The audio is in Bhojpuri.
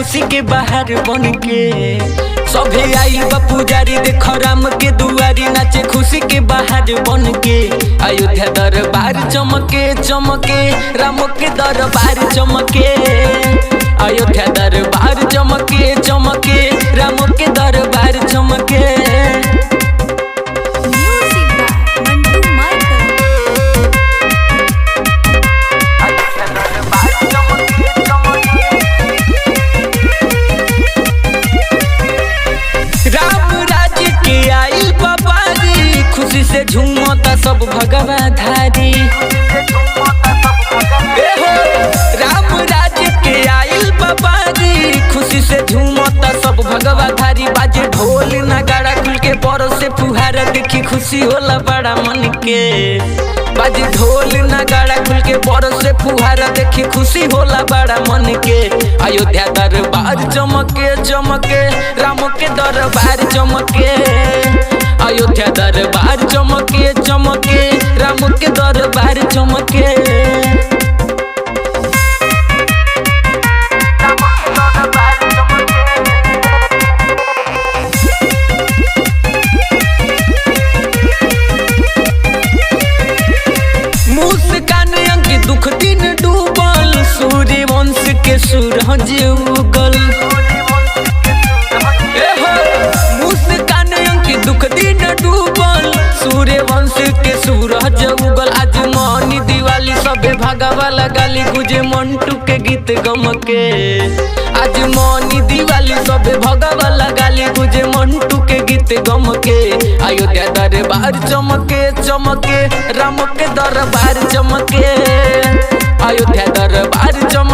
खुशी के बाहर बन के। सभे आई बा पुजारी देख राम के दुआरी, नाचे खुशी के बाहर बन के। अयोध्या दरबार चमके चमके, राम के दरबार चमके। अयोध्या दरबार चमके चमके, राम के दरबार चमके। खुशी से झूमता सब भगवा धारी, राम राज्य के आइल बाबारी। खुशी से झूमता सब भगवा धारी, बाजे ढोल नगाड़ा खुल के परो से फुहारा, देखी खुशी होला बड़ा मन के। बाजे ढोल नगाड़ा खुल के परो से फुहारा, देखी खुशी होला बड़ा मन के। अयोध्या दरबार चमके चमके, राम के दरबार चमके। अयोध्या दरबार चमके चमके, राम के दरबार चमके। मुस्कान अंकित दुख दिन डूबल, सूर्य वंश के सूरज उगल। मुस्कान अंकित दुख दिन डूबल, सूर्य वंश के सूरज उगल। आज मनी दिवाली सबे भगवा लगाली, गुजे मंटू के गीत गम के। आज मनी दिवाली सबे भगवा लगाली, गुजे मंटू के गीत गम के। अयोध्या दरबार चमके चमके, राम के दरबार चमके। अयोध्या दरबार चमके।